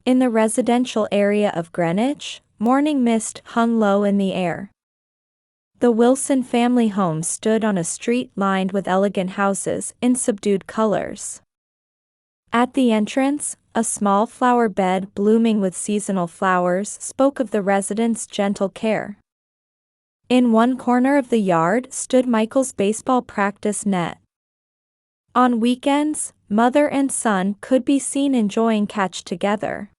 In the residential area of Greenwich, morning mist hung low in the air. The Wilson family home stood on a street lined with elegant houses in subdued colors. At the entrance, a small flower bed blooming with seasonal flowers spoke of the residents' gentle care. In one corner of the yard stood Michael's baseball practice net. On weekends, mother and son could be seen enjoying catch together.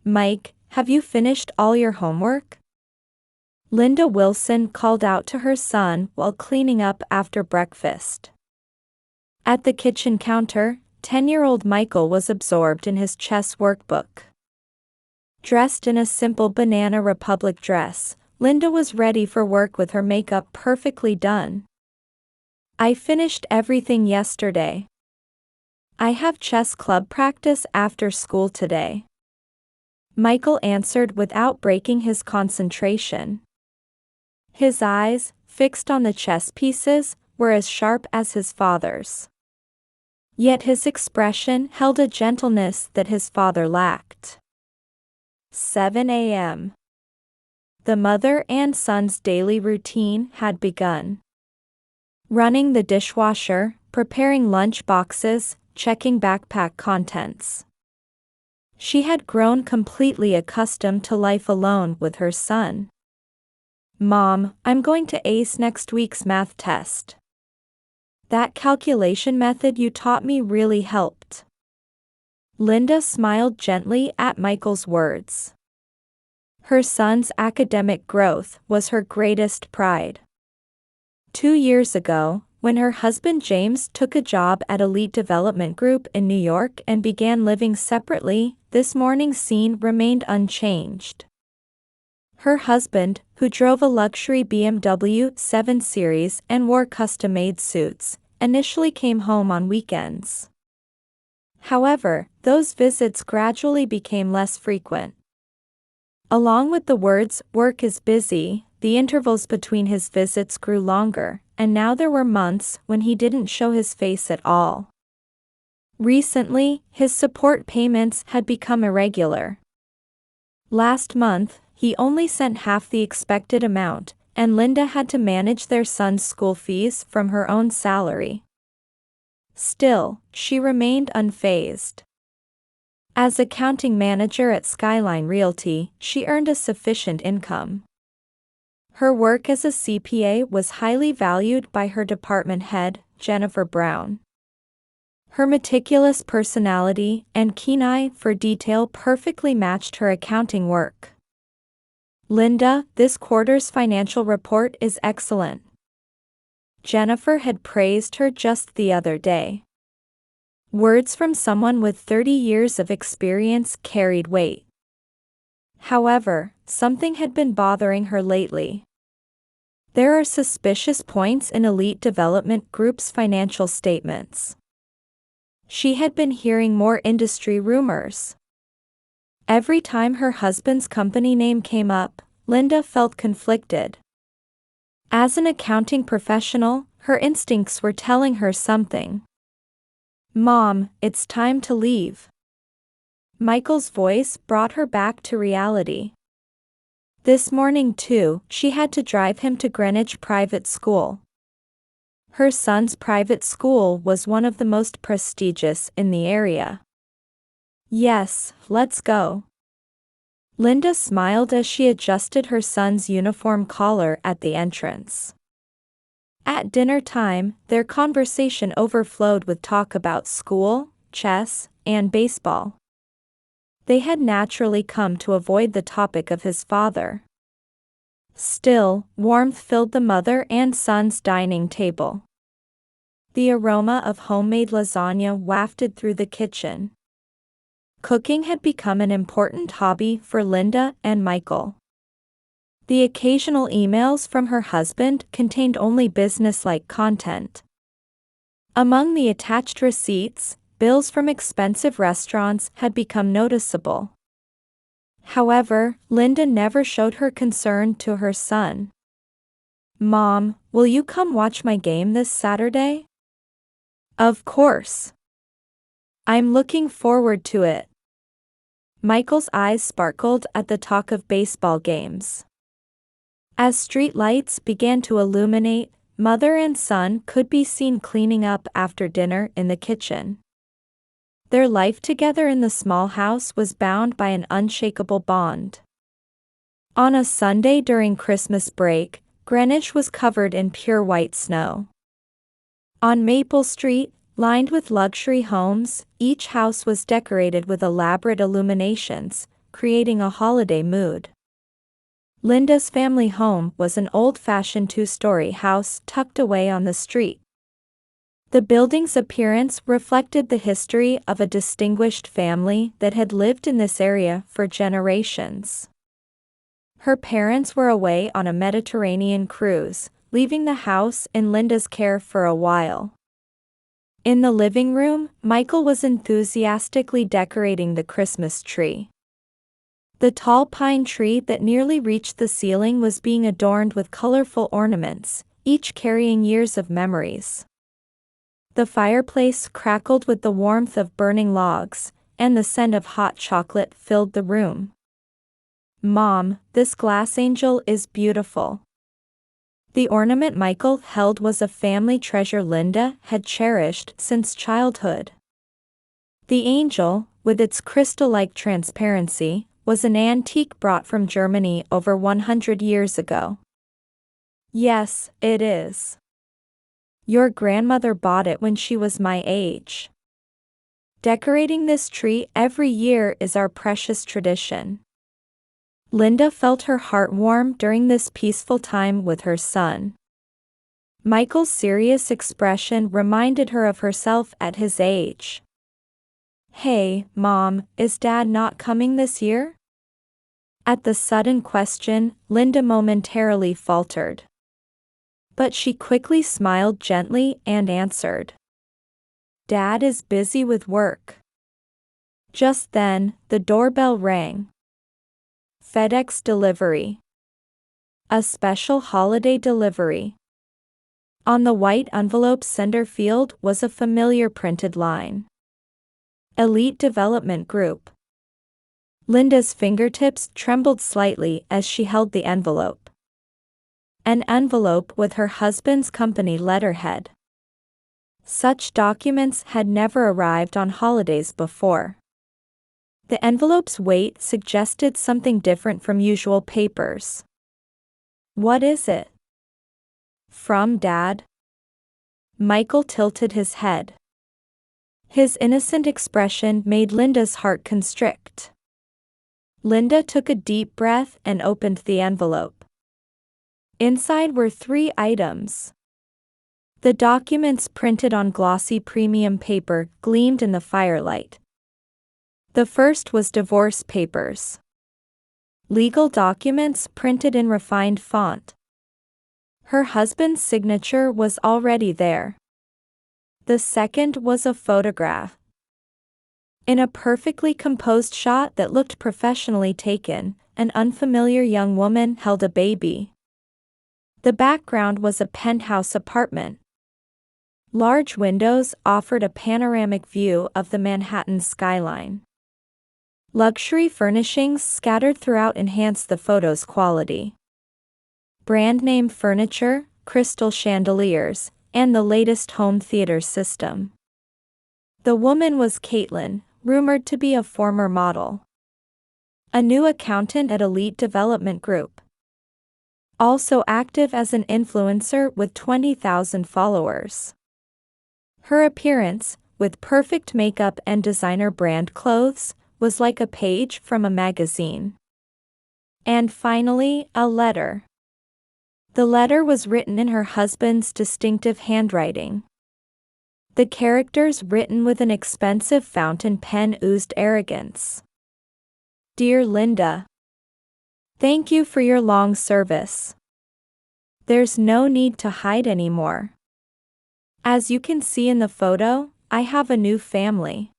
"Mike, have you finished all your homework?" Linda Wilson called out to her son while cleaning up after breakfast. At the kitchen counter, 10-year-old Michael was absorbed in his chess workbook. Dressed in a simple Banana Republic dress, Linda was ready for work with her makeup perfectly done. "I finished everything yesterday. I have chess club practice after school today," Michael answered without breaking his concentration. His eyes, fixed on the chess pieces, were as sharp as his father's. Yet his expression held a gentleness that his father lacked. 7 a.m. The mother and son's daily routine had begun. Running the dishwasher, preparing lunch boxes, checking backpack contents. She had grown completely accustomed to life alone with her son. "Mom, I'm going to ace next week's math test. That calculation method you taught me really helped." Linda smiled gently at Michael's words. Her son's academic growth was her greatest pride. 2 years ago, when her husband James took a job at Elite Development Group in New York and began living separately, this morning's scene remained unchanged. Her husband, who drove a luxury BMW 7 Series and wore custom-made suits, initially came home on weekends. However, those visits gradually became less frequent. Along with the words, "work is busy," the intervals between his visits grew longer, and now there were months when he didn't show his face at all. Recently, his support payments had become irregular. Last month, he only sent half the expected amount, and Linda had to manage their son's school fees from her own salary. Still, she remained unfazed. As accounting manager at Skyline Realty, she earned a sufficient income. Her work as a CPA was highly valued by her department head, Jennifer Brown. Her meticulous personality and keen eye for detail perfectly matched her accounting work. "Linda, this quarter's financial report is excellent," Jennifer had praised her just the other day. Words from someone with 30 years of experience carried weight. However, something had been bothering her lately. There are suspicious points in Elite Development Group's financial statements. She had been hearing more industry rumors. Every time her husband's company name came up, Linda felt conflicted. As an accounting professional, her instincts were telling her something. "Mom, it's time to leave." Michael's voice brought her back to reality. This morning too, she had to drive him to Greenwich private school. Her son's private school was one of the most prestigious in the area. "Yes, let's go." Linda smiled as she adjusted her son's uniform collar at the entrance. At dinner time, their conversation overflowed with talk about school, chess, and baseball. They had naturally come to avoid the topic of his father. Still, warmth filled the mother and son's dining table. The aroma of homemade lasagna wafted through the kitchen. Cooking had become an important hobby for Linda and Michael. The occasional emails from her husband contained only business-like content. Among the attached receipts, bills from expensive restaurants had become noticeable. However, Linda never showed her concern to her son. "Mom, will you come watch my game this Saturday?" "Of course. I'm looking forward to it." Michael's eyes sparkled at the talk of baseball games. As street lights began to illuminate, mother and son could be seen cleaning up after dinner in the kitchen. Their life together in the small house was bound by an unshakable bond. On a Sunday during Christmas break, Greenwich was covered in pure white snow. On Maple Street, lined with luxury homes, each house was decorated with elaborate illuminations, creating a holiday mood. Linda's family home was an old-fashioned two-story house tucked away on the street. The building's appearance reflected the history of a distinguished family that had lived in this area for generations. Her parents were away on a Mediterranean cruise, leaving the house in Linda's care for a while. In the living room, Michael was enthusiastically decorating the Christmas tree. The tall pine tree that nearly reached the ceiling was being adorned with colorful ornaments, each carrying years of memories. The fireplace crackled with the warmth of burning logs, and the scent of hot chocolate filled the room. "Mom, this glass angel is beautiful." The ornament Michael held was a family treasure Linda had cherished since childhood. The angel, with its crystal-like transparency, was an antique brought from Germany over 100 years ago. "Yes, it is. Your grandmother bought it when she was my age. Decorating this tree every year is our precious tradition." Linda felt her heart warm during this peaceful time with her son. Michael's serious expression reminded her of herself at his age. "Hey, Mom, is Dad not coming this year?" At the sudden question, Linda momentarily faltered. But she quickly smiled gently and answered, "Dad is busy with work." Just then, the doorbell rang. FedEx delivery. A special holiday delivery. On the white envelope's center field was a familiar printed line. Elite Development Group. Linda's fingertips trembled slightly as she held the envelope. An envelope with her husband's company letterhead. Such documents had never arrived on holidays before. The envelope's weight suggested something different from usual papers. "What is it?" "From Dad?" Michael tilted his head. His innocent expression made Linda's heart constrict. Linda took a deep breath and opened the envelope. Inside were 3 items. The documents, printed on glossy premium paper, gleamed in the firelight. The first was divorce papers. Legal documents printed in refined font. Her husband's signature was already there. The second was a photograph. In a perfectly composed shot that looked professionally taken, an unfamiliar young woman held a baby. The background was a penthouse apartment. Large windows offered a panoramic view of the Manhattan skyline. Luxury furnishings scattered throughout enhanced the photo's quality. Brand-name furniture, crystal chandeliers, and the latest home theater system. The woman was Caitlin, rumored to be a former model. A new accountant at Elite Development Group. Also active as an influencer with 20,000 followers. Her appearance, with perfect makeup and designer brand clothes, was like a page from a magazine. And finally, a letter. The letter was written in her husband's distinctive handwriting. The characters, written with an expensive fountain pen, oozed arrogance. "Dear Linda, thank you for your long service. There's no need to hide anymore. As you can see in the photo, I have a new family.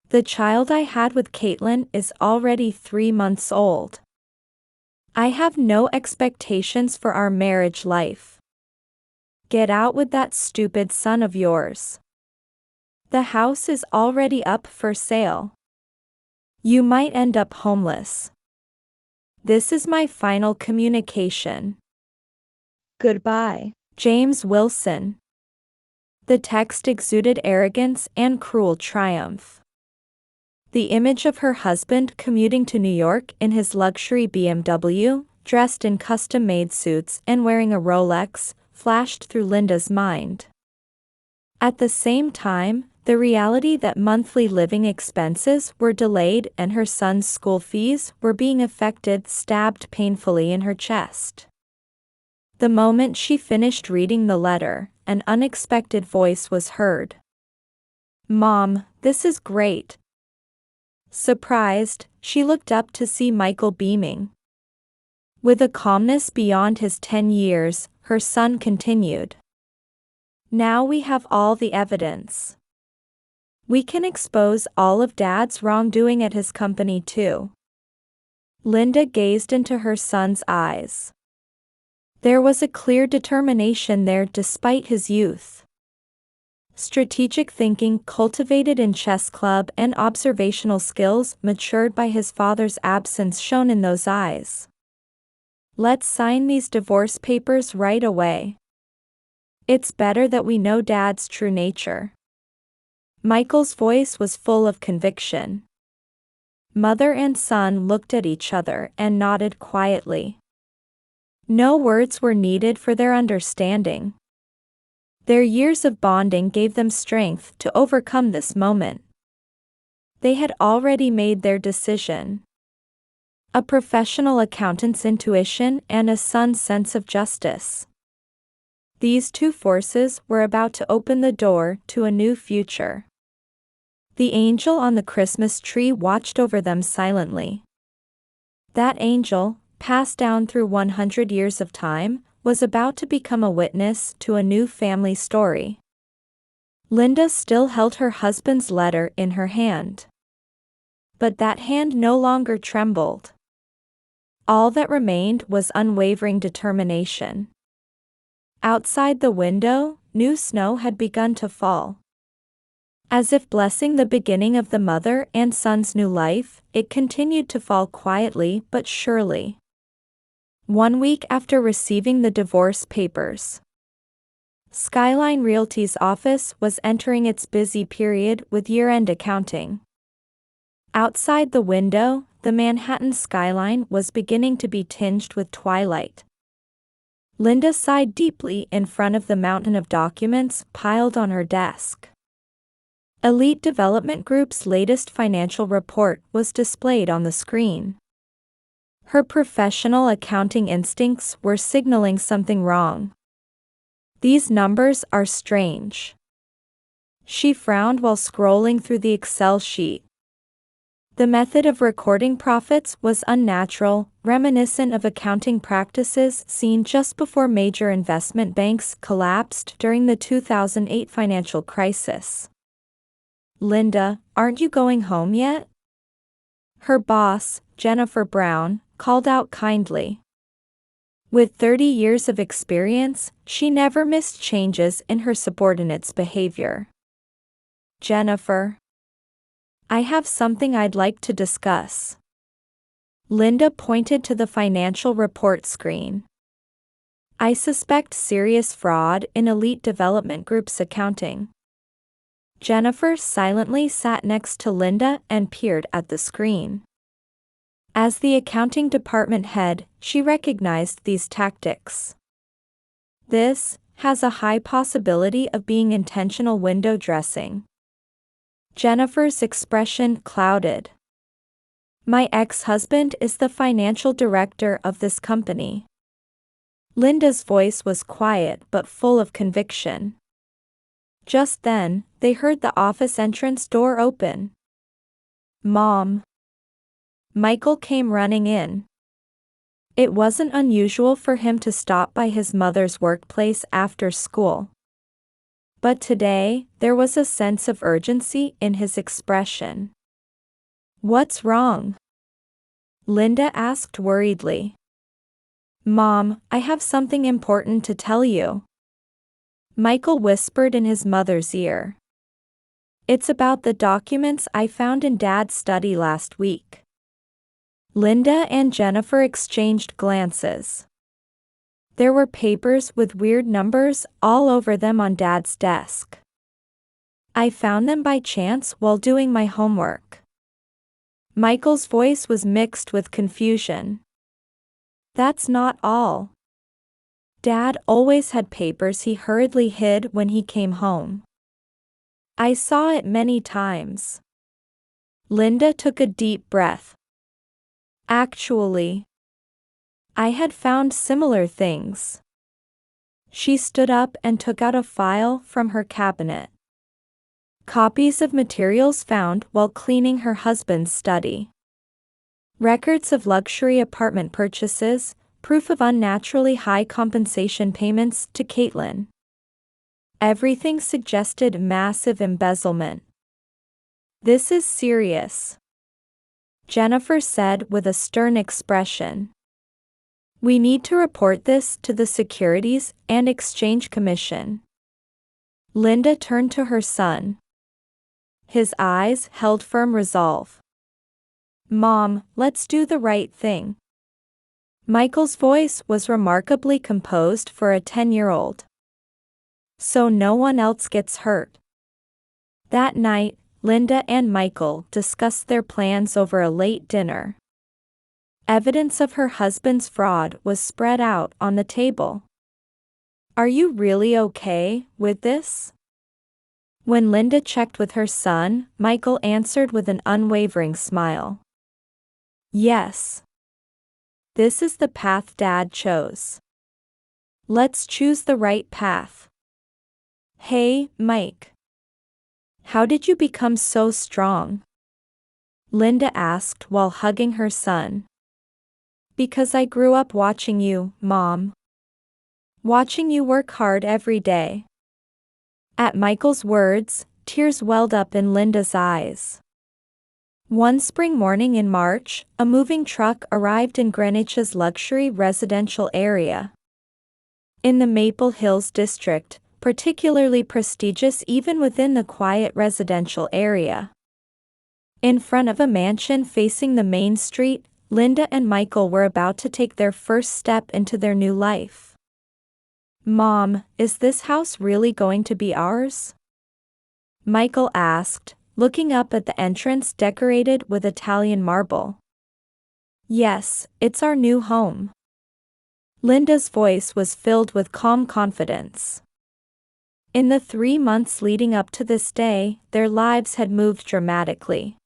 The child I had with Caitlin is already 3 months old. I have no expectations for our marriage life. Get out with that stupid son of yours. The house is already up for sale. You might end up homeless. This is my final communication. Goodbye, James Wilson. The text exuded arrogance and cruel triumph. The image of her husband commuting to New York in his luxury BMW, dressed in custom-made suits and wearing a Rolex, flashed through Linda's mind. At the same time, the reality that monthly living expenses were delayed and her son's school fees were being affected stabbed painfully in her chest. The moment she finished reading the letter, an unexpected voice was heard. "Mom, this is great." Surprised, she looked up to see Michael beaming. With a calmness beyond his 10 years, her son continued. "Now we have all the evidence. We can expose all of Dad's wrongdoing at his company too." Linda gazed into her son's eyes. There was a clear determination there despite his youth. Strategic thinking cultivated in chess club and observational skills matured by his father's absence shone in those eyes. "Let's sign these divorce papers right away. It's better that we know Dad's true nature." Michael's voice was full of conviction. Mother and son looked at each other and nodded quietly. No words were needed for their understanding. Their years of bonding gave them strength to overcome this moment. They had already made their decision. A professional accountant's intuition and a son's sense of justice. These two forces were about to open the door to a new future. The angel on the Christmas tree watched over them silently. That angel, passed down through 100 years of time, was about to become a witness to a new family story. Linda still held her husband's letter in her hand. But that hand no longer trembled. All that remained was unwavering determination. Outside the window, new snow had begun to fall. As if blessing the beginning of the mother and son's new life, it continued to fall quietly but surely. 1 week after receiving the divorce papers, Skyline Realty's office was entering its busy period with year-end accounting. Outside the window, the Manhattan skyline was beginning to be tinged with twilight. Linda sighed deeply in front of the mountain of documents piled on her desk. Elite Development Group's latest financial report was displayed on the screen. Her professional accounting instincts were signaling something wrong. "These numbers are strange." She frowned while scrolling through the Excel sheet. The method of recording profits was unnatural, reminiscent of accounting practices seen just before major investment banks collapsed during the 2008 financial crisis. "Linda, aren't you going home yet?" Her boss, Jennifer Brown, called out kindly. With 30 years of experience, she never missed changes in her subordinates' behavior. "Jennifer, I have something I'd like to discuss." Linda pointed to the financial report screen. "I suspect serious fraud in Elite Development Group's accounting." Jennifer silently sat next to Linda and peered at the screen. As the accounting department head, she recognized these tactics. "This has a high possibility of being intentional window dressing." Jennifer's expression clouded. "My ex-husband is the financial director of this company." Linda's voice was quiet but full of conviction. Just then, they heard the office entrance door open. "Mom." Michael came running in. It wasn't unusual for him to stop by his mother's workplace after school. But today, there was a sense of urgency in his expression. "What's wrong?" Linda asked worriedly. "Mom, I have something important to tell you." Michael whispered in his mother's ear. It's about the documents I found in Dad's study last week. Linda and Jennifer exchanged glances. There were papers with weird numbers all over them on Dad's desk. I found them by chance while doing my homework. Michael's voice was mixed with confusion. That's not all. Dad always had papers he hurriedly hid when he came home. I saw it many times. Linda took a deep breath. Actually, I had found similar things. She stood up and took out a file from her cabinet. Copies of materials found while cleaning her husband's study. Records of luxury apartment purchases, proof of unnaturally high compensation payments to Caitlin. Everything suggested massive embezzlement. This is serious, Jennifer said with a stern expression. We need to report this to the Securities and Exchange Commission. Linda turned to her son. His eyes held firm resolve. Mom, let's do the right thing. Michael's voice was remarkably composed for a 10-year-old. So no one else gets hurt. That night, Linda and Michael discussed their plans over a late dinner. Evidence of her husband's fraud was spread out on the table. Are you really okay with this? When Linda checked with her son, Michael answered with an unwavering smile. Yes. This is the path Dad chose. Let's choose the right path. Hey, Mike. How did you become so strong? Linda asked while hugging her son. Because I grew up watching you, Mom. Watching you work hard every day. At Michael's words, tears welled up in Linda's eyes. One spring morning in March, a moving truck arrived in Greenwich's luxury residential area. In the Maple Hills district, particularly prestigious even within the quiet residential area. In front of a mansion facing the main street, Linda and Michael were about to take their first step into their new life. Mom, is this house really going to be ours? Michael asked, looking up at the entrance decorated with Italian marble. Yes, it's our new home. Linda's voice was filled with calm confidence. In the 3 months leading up to this day, their lives had moved dramatically.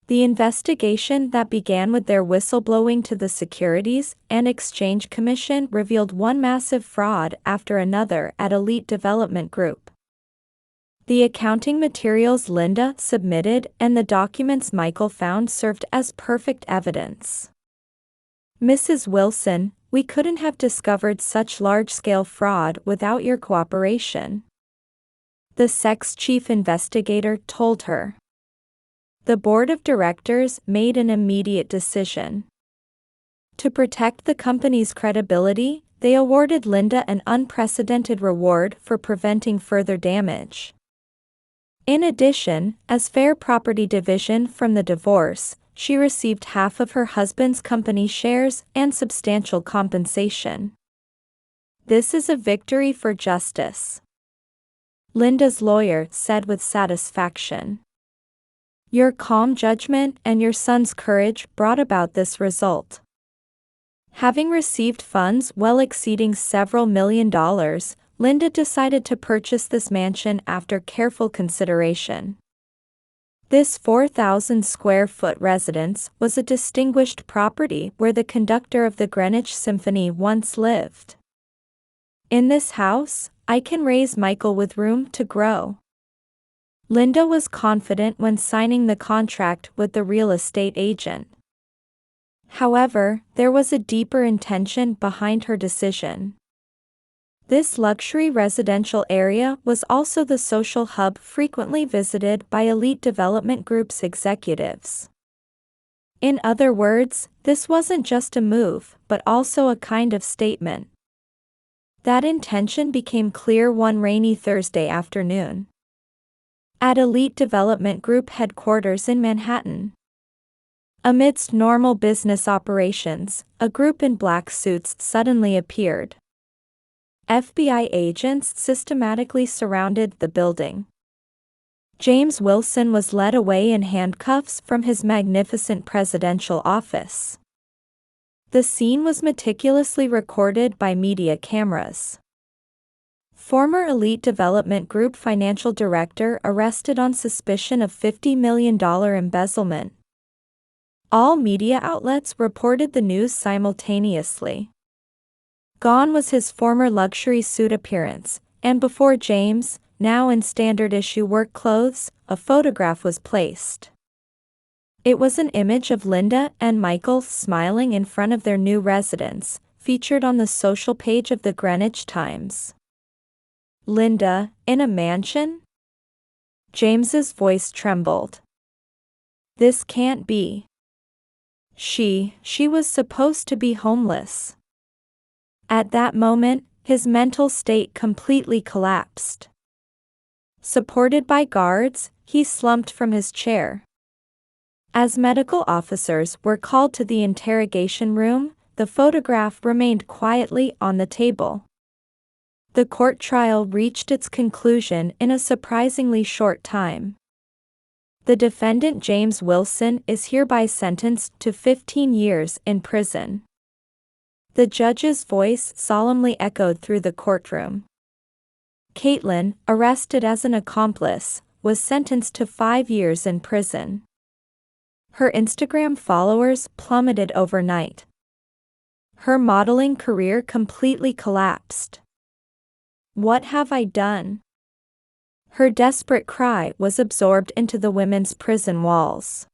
The investigation that began with their whistleblowing to the Securities and Exchange Commission revealed one massive fraud after another at Elite Development Group. The accounting materials Linda submitted and the documents Michael found served as perfect evidence. Mrs. Wilson, we couldn't have discovered such large-scale fraud without your cooperation, the SEC's chief investigator told her. The board of directors made an immediate decision. To protect the company's credibility, they awarded Linda an unprecedented reward for preventing further damage. In addition, as fair property division from the divorce, she received half of her husband's company shares and substantial compensation. This is a victory for justice, Linda's lawyer said with satisfaction. Your calm judgment and your son's courage brought about this result. Having received funds well exceeding several $1 million, Linda decided to purchase this mansion after careful consideration. This 4,000 square foot residence was a distinguished property where the conductor of the Greenwich Symphony once lived. In this house, I can raise Michael with room to grow. Linda was confident when signing the contract with the real estate agent. However, there was a deeper intention behind her decision. This luxury residential area was also the social hub frequently visited by Elite Development Group's executives. In other words, this wasn't just a move, but also a kind of statement. That intention became clear one rainy Thursday afternoon. at Elite Development Group headquarters in Manhattan. Amidst normal business operations, a group in black suits suddenly appeared. FBI agents systematically surrounded the building. James Wilson was led away in handcuffs from his magnificent presidential office. The scene was meticulously recorded by media cameras. Former Elite Development Group financial director arrested on suspicion of $50 million embezzlement. All media outlets reported the news simultaneously. Gone was his former luxury suit appearance, and before James, now in standard-issue work clothes, a photograph was placed. It was an image of Linda and Michael smiling in front of their new residence, featured on the social page of the Greenwich Times. Linda, in a mansion? James's voice trembled. This can't be. She was supposed to be homeless. At that moment, his mental state completely collapsed. Supported by guards, he slumped from his chair. As medical officers were called to the interrogation room, the photograph remained quietly on the table. The court trial reached its conclusion in a surprisingly short time. The defendant James Wilson is hereby sentenced to 15 years in prison. The judge's voice solemnly echoed through the courtroom. Caitlin, arrested as an accomplice, was sentenced to 5 years in prison. Her Instagram followers plummeted overnight. Her modeling career completely collapsed. What have I done? Her desperate cry was absorbed into the women's prison walls.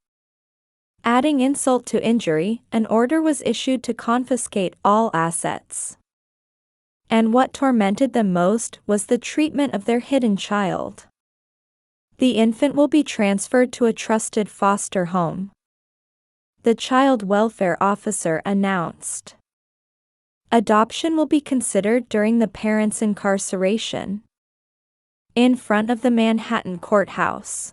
Adding insult to injury, an order was issued to confiscate all assets. And what tormented them most was the treatment of their hidden child. The infant will be transferred to a trusted foster home. The child welfare officer announced. Adoption will be considered during the parent's incarceration. In front of the Manhattan courthouse.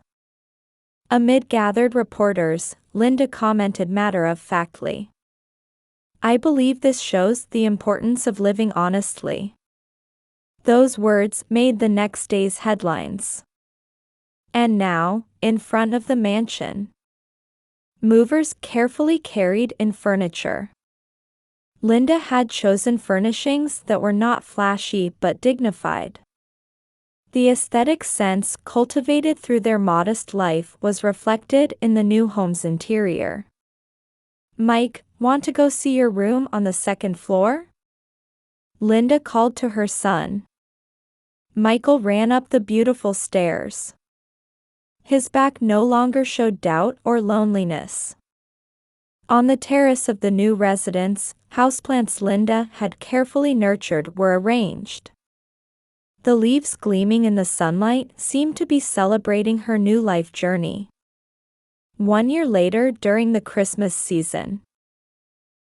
Amid gathered reporters, Linda commented matter-of-factly. I believe this shows the importance of living honestly. Those words made the next day's headlines. And now, in front of the mansion. Movers carefully carried in furniture. Linda had chosen furnishings that were not flashy but dignified. The aesthetic sense cultivated through their modest life was reflected in the new home's interior. Mike, want to go see your room on the second floor? Linda called to her son. Michael ran up the beautiful stairs. His back no longer showed doubt or loneliness. On the terrace of the new residence, houseplants Linda had carefully nurtured were arranged. The leaves gleaming in the sunlight seemed to be celebrating her new life journey. 1 year later, during the Christmas season,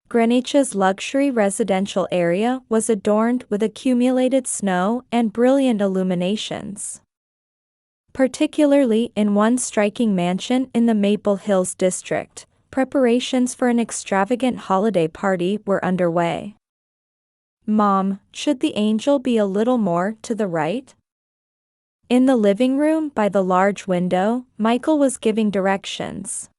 Greenwich's luxury residential area was adorned with accumulated snow and brilliant illuminations. Particularly in one striking mansion in the Maple Hills district, preparations for an extravagant holiday party were underway. Mom, should the angel be a little more to the right? In the living room by the large window, Michael was giving directions.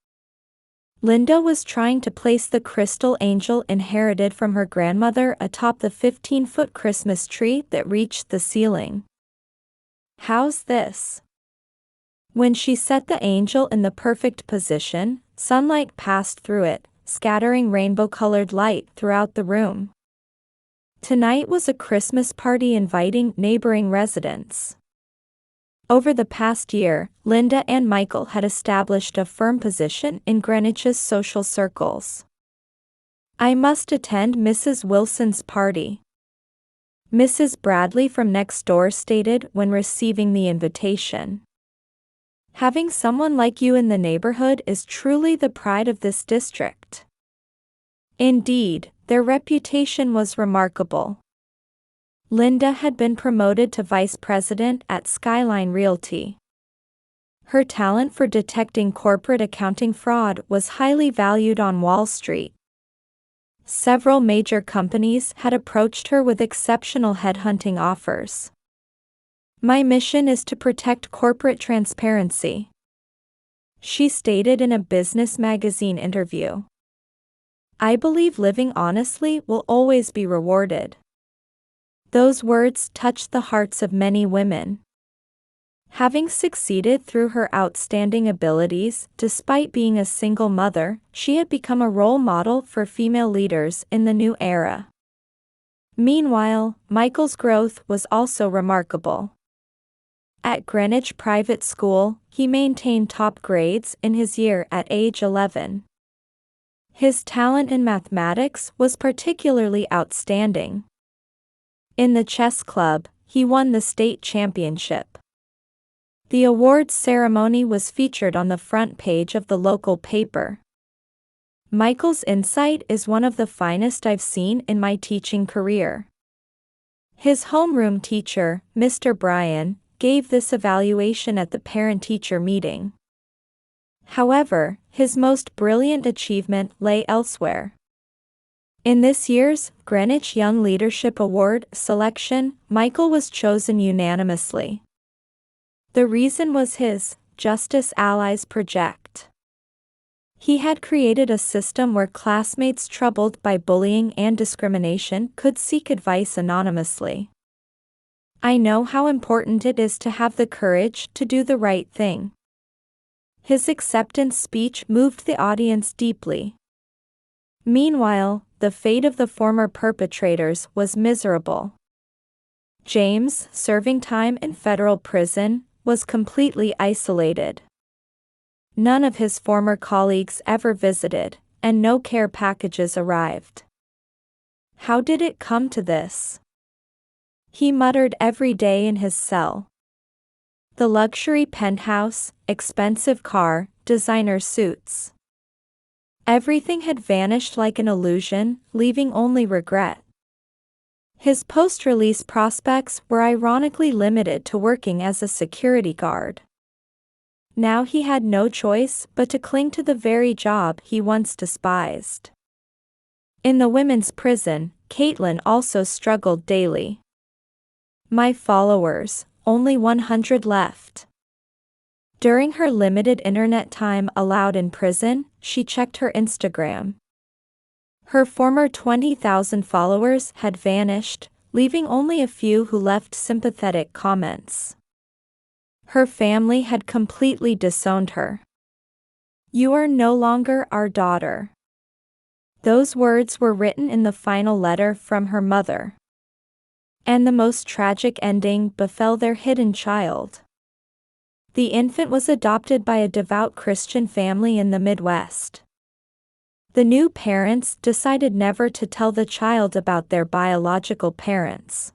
Linda was trying to place the crystal angel inherited from her grandmother atop the 15-foot Christmas tree that reached the ceiling. How's this? When she set the angel in the perfect position, sunlight passed through it, scattering rainbow-colored light throughout the room. Tonight was a Christmas party inviting neighboring residents. Over the past year, Linda and Michael had established a firm position in Greenwich's social circles. I must attend Mrs. Wilson's party, Mrs. Bradley from next door stated when receiving the invitation. Having someone like you in the neighborhood is truly the pride of this district. Indeed, their reputation was remarkable. Linda had been promoted to vice president at Skyline Realty. Her talent for detecting corporate accounting fraud was highly valued on Wall Street. Several major companies had approached her with exceptional headhunting offers. "My mission is to protect corporate transparency," she stated in a business magazine interview. "I believe living honestly will always be rewarded." Those words touched the hearts of many women. Having succeeded through her outstanding abilities, despite being a single mother, she had become a role model for female leaders in the new era. Meanwhile, Michael's growth was also remarkable. At Greenwich Private School, he maintained top grades in his year at age 11. His talent in mathematics was particularly outstanding. In the chess club, he won the state championship. The awards ceremony was featured on the front page of the local paper. "Michael's insight is one of the finest I've seen in my teaching career." His homeroom teacher, Mr. Bryan, gave this evaluation at the parent-teacher meeting. However, his most brilliant achievement lay elsewhere. In this year's Greenwich Young Leadership Award selection, Michael was chosen unanimously. The reason was his Justice Allies project. He had created a system where classmates troubled by bullying and discrimination could seek advice anonymously. "I know how important it is to have the courage to do the right thing." His acceptance speech moved the audience deeply. Meanwhile, the fate of the former perpetrators was miserable. James, serving time in federal prison, was completely isolated. None of his former colleagues ever visited, and no care packages arrived. How did it come to this? He muttered every day in his cell. The luxury penthouse, expensive car, designer suits. Everything had vanished like an illusion, leaving only regret. His post-release prospects were ironically limited to working as a security guard. Now he had no choice but to cling to the very job he once despised. In the women's prison, Caitlin also struggled daily. "My followers, only 100 left." During her limited internet time allowed in prison, she checked her Instagram. Her former 20,000 followers had vanished, leaving only a few who left sympathetic comments. Her family had completely disowned her. "You are no longer our daughter." Those words were written in the final letter from her mother. And the most tragic ending befell their hidden child. The infant was adopted by a devout Christian family in the Midwest. The new parents decided never to tell the child about their biological parents.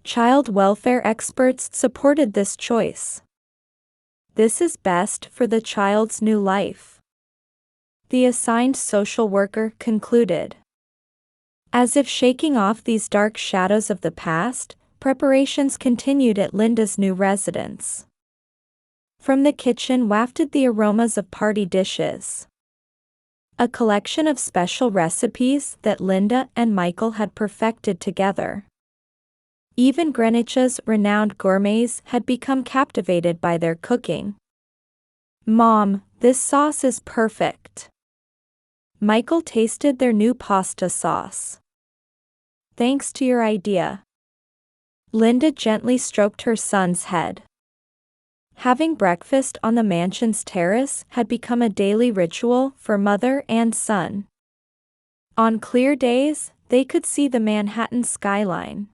Child welfare experts supported this choice. "This is best for the child's new life," the assigned social worker concluded. As if shaking off these dark shadows of the past, preparations continued at Linda's new residence. From the kitchen wafted the aromas of party dishes. A collection of special recipes that Linda and Michael had perfected together. Even Greenwich's renowned gourmets had become captivated by their cooking. "Mom, this sauce is perfect." Michael tasted their new pasta sauce. "Thanks to your idea." Linda gently stroked her son's head. Having breakfast on the mansion's terrace had become a daily ritual for mother and son. On clear days, they could see the Manhattan skyline.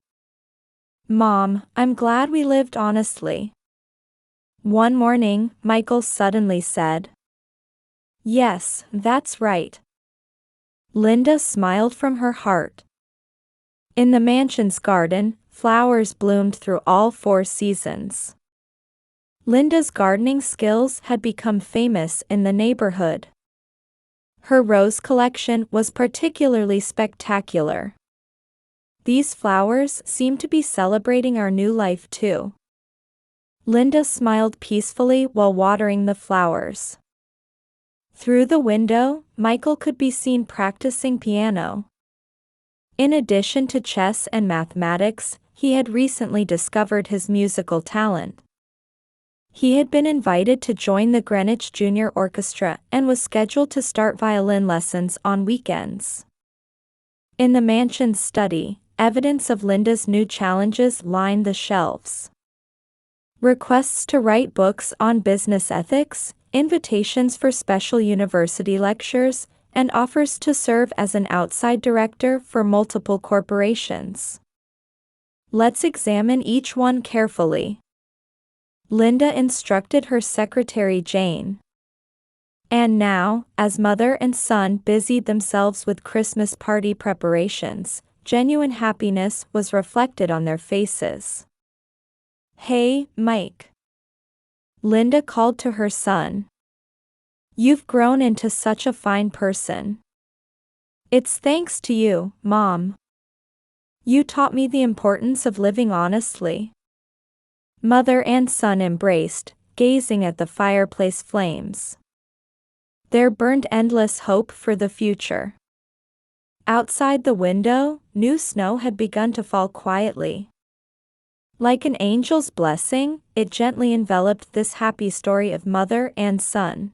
"Mom, I'm glad we lived honestly." One morning, Michael suddenly said. "Yes, that's right." Linda smiled from her heart. In the mansion's garden, flowers bloomed through all 4 seasons. Linda's gardening skills had become famous in the neighborhood. Her rose collection was particularly spectacular. "These flowers seem to be celebrating our new life too." Linda smiled peacefully while watering the flowers. Through the window, Michael could be seen practicing piano. In addition to chess and mathematics, he had recently discovered his musical talent. He had been invited to join the Greenwich Junior Orchestra and was scheduled to start violin lessons on weekends. In the mansion's study, evidence of Linda's new challenges lined the shelves. Requests to write books on business ethics, invitations for special university lectures, and offers to serve as an outside director for multiple corporations. Let's examine each one carefully. Linda instructed her secretary Jane. And now, as mother and son busied themselves with Christmas party preparations, genuine happiness was reflected on their faces. "Hey, Mike," Linda called to her son. "You've grown into such a fine person." "It's thanks to you, Mom. You taught me the importance of living honestly." Mother and son embraced, gazing at the fireplace flames. There burned endless hope for the future. Outside the window, new snow had begun to fall quietly. Like an angel's blessing, it gently enveloped this happy story of mother and son.